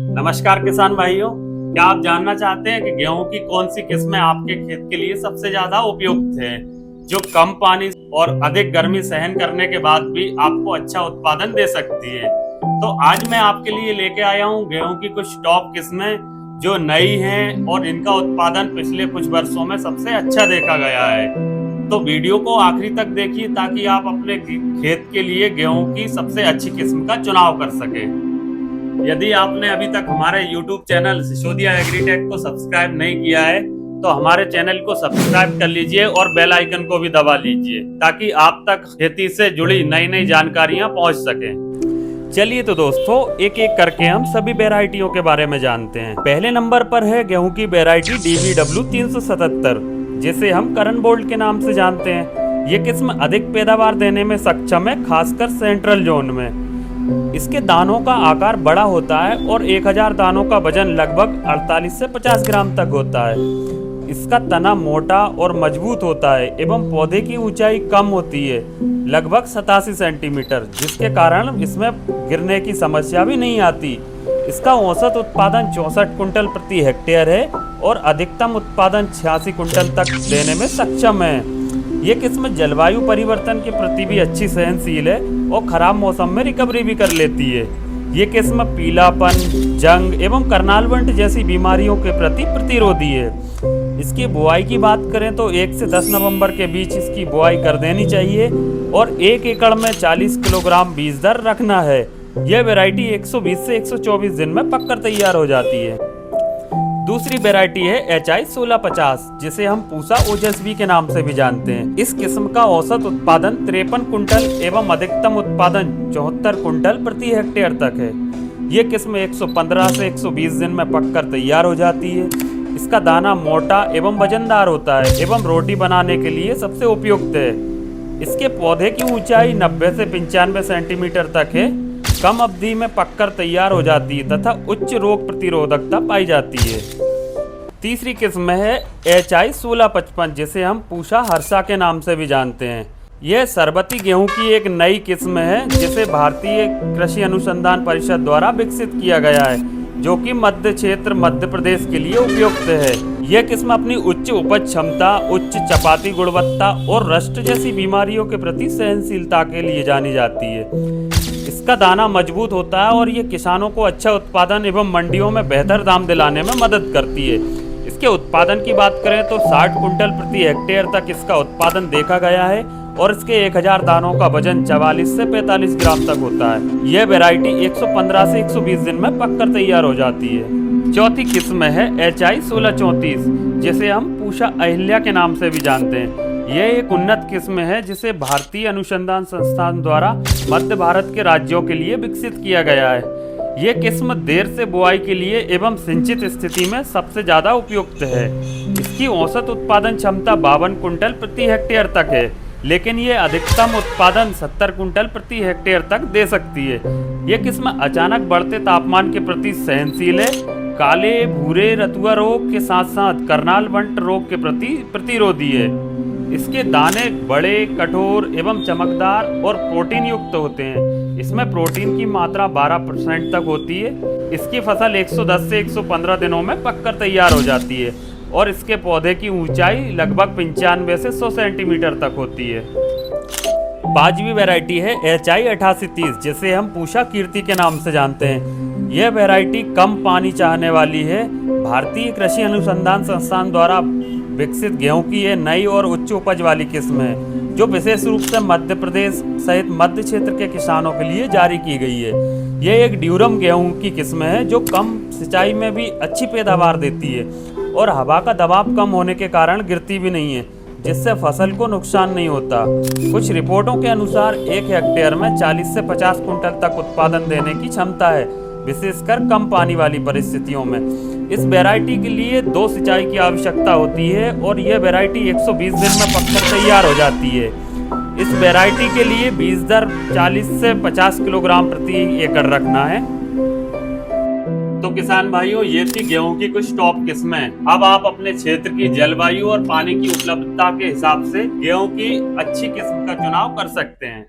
नमस्कार किसान भाइयों, क्या आप जानना चाहते हैं कि गेहूं की कौन सी किस्में आपके खेत के लिए सबसे ज्यादा उपयुक्त है, जो कम पानी और अधिक गर्मी सहन करने के बाद भी आपको अच्छा उत्पादन दे सकती है। तो आज मैं आपके लिए लेके आया हूं गेहूं की कुछ टॉप किस्में जो नई हैं और इनका उत्पादन पिछले कुछ वर्षों में सबसे अच्छा देखा गया है। तो वीडियो को आखिरी तक देखिए ताकि आप अपने खेत के लिए गेहूं की सबसे अच्छी किस्म का चुनाव कर सकें। यदि आपने अभी तक हमारे YouTube चैनल सिसोदिया एग्रीटेक को सब्सक्राइब नहीं किया है तो हमारे चैनल को सब्सक्राइब कर लीजिए और बेल आइकन को भी दबा लीजिए ताकि आप तक खेती से जुड़ी नई नई जानकारियां पहुंच सकें। चलिए तो दोस्तों, एक एक करके हम सभी वेराइटियों के बारे में जानते हैं। पहले नंबर पर है गेहूं की वेराइटी DVW 377, जिसे हम करण बोल्ट के नाम से जानते हैं। ये किस्म अधिक पैदावार देने में सक्षम है, खासकर सेंट्रल जोन में। इसके दानों का आकार बड़ा होता है और 1000 दानों का वजन लगभग 48 से 50 ग्राम तक होता है। इसका तना मोटा और मजबूत होता है एवं पौधे की ऊंचाई कम होती है, लगभग 87 सेंटीमीटर, जिसके कारण इसमें गिरने की समस्या भी नहीं आती। इसका औसत उत्पादन 64 कुंटल प्रति हेक्टेयर है और अधिकतम उत्पादन 86 कुंटल तक देने में सक्षम है। ये किस्म जलवायु परिवर्तन के प्रति भी अच्छी सहनशील है और खराब मौसम में रिकवरी भी कर लेती है। ये किस्म पीलापन, जंग एवं करनालवंट जैसी बीमारियों के प्रति प्रतिरोधी है। इसकी बुआई की बात करें तो 1 से 10 नवंबर के बीच इसकी बुआई कर देनी चाहिए और 1 एकड़ में 40 किलोग्राम बीज दर रखना है। यह वैरायटी 120 से 124 दिन में पककर तैयार हो जाती है। दूसरी वैरायटी है HI 1650, जिसे हम पूसा ओजस्वी के नाम से भी जानते हैं। इस किस्म का औसत उत्पादन 53 कुंटल एवं अधिकतम उत्पादन 74 कुंटल प्रति हेक्टेयर तक है। ये किस्म 115 से 120 दिन में पककर तैयार हो जाती है। इसका दाना मोटा एवं वजनदार होता है एवं रोटी बनाने के लिए सबसे उपयुक्त है। इसके पौधे की ऊंचाई 90 से 95 सेंटीमीटर तक है, कम अवधि में पककर तैयार हो जाती है तथा उच्च रोग प्रतिरोधकता पाई जाती है। तीसरी किस्म है HI 1655, जिसे हम पूषा हर्षा के नाम से भी जानते हैं। यह सरबती गेहूं की एक नई किस्म है जिसे भारतीय कृषि अनुसंधान परिषद द्वारा विकसित किया गया है, जो कि मध्य क्षेत्र मध्य प्रदेश के लिए उपयुक्त है। यह किस्म अपनी उच्च उपज क्षमता, उच्च चपाती गुणवत्ता और रस्ट जैसी बीमारियों के प्रति सहनशीलता के लिए जानी जाती है। इसका दाना मजबूत होता है और ये किसानों को अच्छा उत्पादन एवं मंडियों में बेहतर दाम दिलाने में मदद करती है। इसके उत्पादन की बात करें तो 60 कुंटल प्रति हेक्टेयर तक इसका उत्पादन देखा गया है और इसके 1000 दानों का वजन 44 से 45 ग्राम तक होता है। यह वैरायटी 115 से 120 दिन में पककर तैयार हो जाती है। चौथी किस्म है HI 1634, जिसे हम पूषा अहिल्या के नाम से भी जानते हैं। यह एक उन्नत किस्म है जिसे भारतीय अनुसंधान संस्थान द्वारा मध्य भारत के राज्यों के लिए विकसित किया गया है। यह किस्म देर से बुआई के लिए एवं सिंचित स्थिति में सबसे ज्यादा उपयुक्त है। इसकी औसत उत्पादन क्षमता 52 कुंटल प्रति हेक्टेयर तक है, लेकिन ये अधिकतम उत्पादन 70 कुंटल प्रति हेक्टेयर तक दे सकती है। यह किस्म अचानक बढ़ते तापमान के प्रति सहनशील है, काले भूरे रतुआ रोग के साथ साथ करनालवंट रोग के प्रति प्रतिरोधी है। इसके दाने बड़े, कठोर एवं चमकदार और प्रोटीन युक्त होते हैं। इसमें प्रोटीन की मात्रा 12% तक होती है। इसकी फसल 110 से 115 दिनों में पककर तैयार हो जाती है और इसके पौधे की ऊंचाई लगभग 95 से 100 सेंटीमीटर तक होती है। पांचवी वैरायटी है HI 8830, जिसे हम पूषा कीर्ति के नाम से जानते हैं। यह वैरायटी कम पानी चाहने वाली है। भारतीय कृषि अनुसंधान संस्थान द्वारा विकसित गेहूं की यह नई और उच्च उपज वाली किस्म है, जो विशेष रूप से मध्य प्रदेश सहित मध्य क्षेत्र के किसानों के लिए जारी की गई है। यह एक ड्यूरम गेहूं की किस्म है जो कम सिंचाई में भी अच्छी पैदावार देती है और हवा का दबाव कम होने के कारण गिरती भी नहीं है, जिससे फसल को नुकसान नहीं होता। कुछ रिपोर्टों के अनुसार 1 हेक्टेयर में 40 से 50 कुंटल तक उत्पादन देने की क्षमता है, विशेषकर कम पानी वाली परिस्थितियों में। इस वैरायटी के लिए 2 सिंचाई की आवश्यकता होती है और यह वैरायटी 120 दिन में पककर तैयार हो जाती है। इस वैरायटी के लिए बीज दर 40 से 50 किलोग्राम प्रति एकड़ रखना है। तो किसान भाइयों, ये थी गेहूं की कुछ टॉप किस्में। अब आप अपने क्षेत्र की जलवायु और पानी की उपलब्धता के हिसाब से गेहूं की अच्छी किस्म का चुनाव कर सकते हैं।